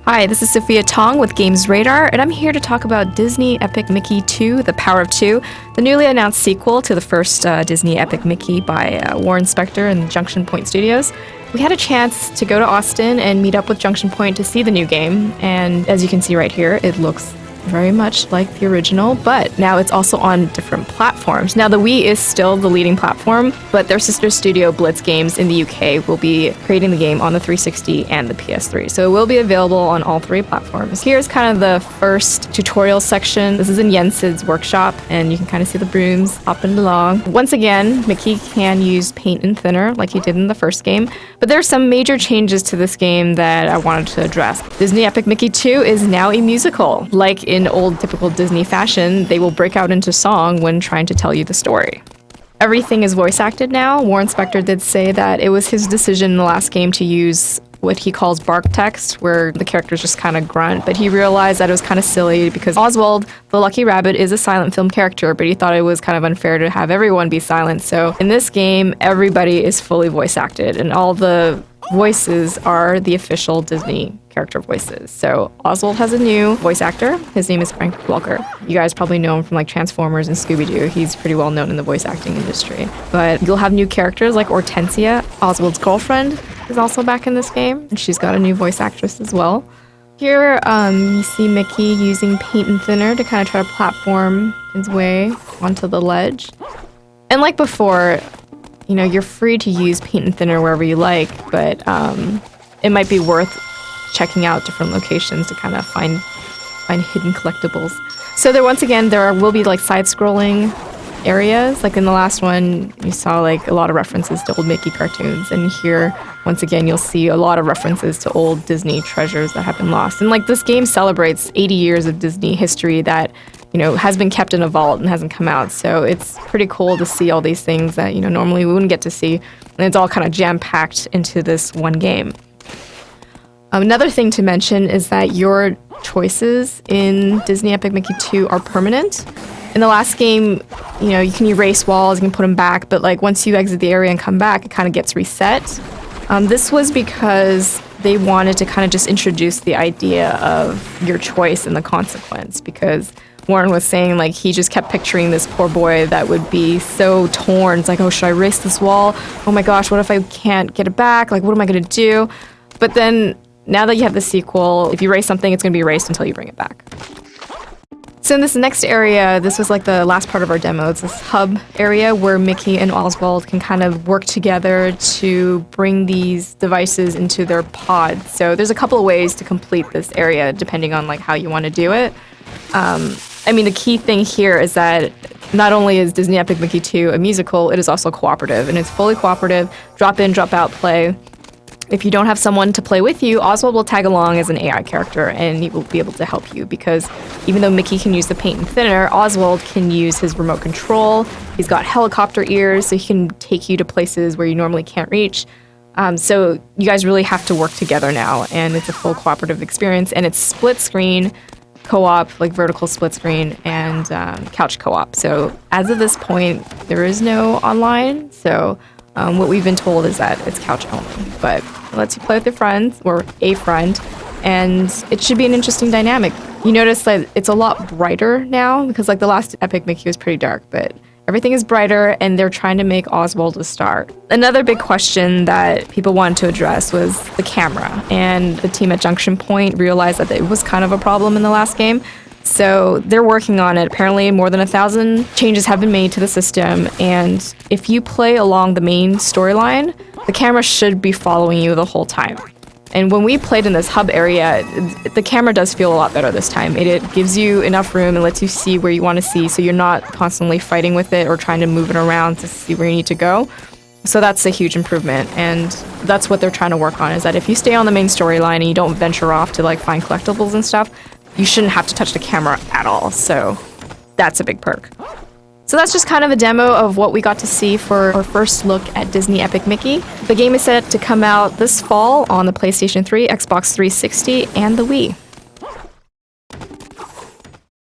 Hi, this is Sophia Tong with Games Radar, and I'm here to talk about Disney Epic Mickey 2, The Power of Two, the newly announced sequel to the first Disney Epic Mickey by Warren Spector and Junction Point Studios. We had a chance to go to Austin and meet up with Junction Point to see the new game, and as you can see right here, it looks very much like the original, but now it's also on different platforms. Now, the Wii is still the leading platform, but their sister studio, Blitz Games in the UK, will be creating the game on the 360 and the PS3, so it will be available on all three platforms. Here's kind of the first tutorial section. This is in Yensid's workshop, and you can kind of see the brooms hopping along. Once again, Mickey can use paint and thinner like he did in the first game, but there's some major changes to this game that I wanted to address. Disney Epic Mickey 2 is now a musical. Like in old typical Disney fashion, they will break out into song when trying to tell you the story. Everything is voice acted now. Warren Spector did say that it was his decision in the last game to use what he calls bark text, where the characters just kind of grunt, but he realized that it was kind of silly because Oswald, the Lucky Rabbit, is a silent film character, but he thought it was kind of unfair to have everyone be silent. So in this game, everybody is fully voice acted, and all the voices are the official Disney character voices. So Oswald has a new voice actor. His name is Frank Welker. You guys probably know him from like Transformers and Scooby-Doo. He's pretty well known in the voice acting industry. But you'll have new characters like Hortensia. Oswald's girlfriend is also back in this game, and she's got a new voice actress as well. Here you see Mickey using paint and thinner to kind of try to platform his way onto the ledge. And like before, you know, you're free to use paint and thinner wherever you like, but it might be worth checking out different locations to kind of find hidden collectibles. So there will be like side-scrolling areas. Like in the last one, you saw like a lot of references to old Mickey cartoons, and here, once again, you'll see a lot of references to old Disney treasures that have been lost. And like this game celebrates 80 years of Disney history that, you know, has been kept in a vault and hasn't come out. So it's pretty cool to see all these things that, you know, normally we wouldn't get to see. And it's all kind of jam-packed into this one game. Another thing to mention is that your choices in Disney Epic Mickey 2 are permanent. In the last game, you know, you can erase walls, you can put them back, but like once you exit the area and come back, it kind of gets reset. This was because they wanted to kind of just introduce the idea of your choice and the consequence, because Warren was saying like he just kept picturing this poor boy that would be so torn. It's like, oh, should I erase this wall? Oh my gosh, what if I can't get it back? Like, what am I going to do? But then now that you have the sequel, if you erase something, it's going to be erased until you bring it back. So in this next area, this was like the last part of our demo. It's this hub area where Mickey and Oswald can kind of work together to bring these devices into their pods. So there's a couple of ways to complete this area depending on like how you want to do it. I mean, the key thing here is that not only is Disney Epic Mickey 2 a musical, it is also cooperative, and it's fully cooperative, drop in, drop out play. If you don't have someone to play with you, Oswald will tag along as an AI character, and he will be able to help you, because even though Mickey can use the paint and thinner, Oswald can use his remote control. He's got helicopter ears, so he can take you to places where you normally can't reach. So you guys really have to work together now, and it's a full cooperative experience, and it's split screen, co-op, like vertical split screen, and couch co-op. So as of this point, there is no online, so what we've been told is that it's couch only, but it lets you play with your friends, or a friend, and it should be an interesting dynamic. You notice that it's a lot brighter now, because like the last Epic Mickey was pretty dark, but everything is brighter, and they're trying to make Oswald a star. Another big question that people wanted to address was the camera, and the team at Junction Point realized that it was kind of a problem in the last game. So they're working on it. Apparently more than 1,000 changes have been made to the system, and if you play along the main storyline, the camera should be following you the whole time. And when we played in this hub area, the camera does feel a lot better this time. It gives you enough room and lets you see where you want to see, so you're not constantly fighting with it or trying to move it around to see where you need to go. So that's a huge improvement, and that's what they're trying to work on, is that if you stay on the main storyline and you don't venture off to like find collectibles and stuff, you shouldn't have to touch the camera at all, so that's a big perk. So that's just kind of a demo of what we got to see for our first look at Disney Epic Mickey. The game is set to come out this fall on the PlayStation 3, Xbox 360, and the Wii.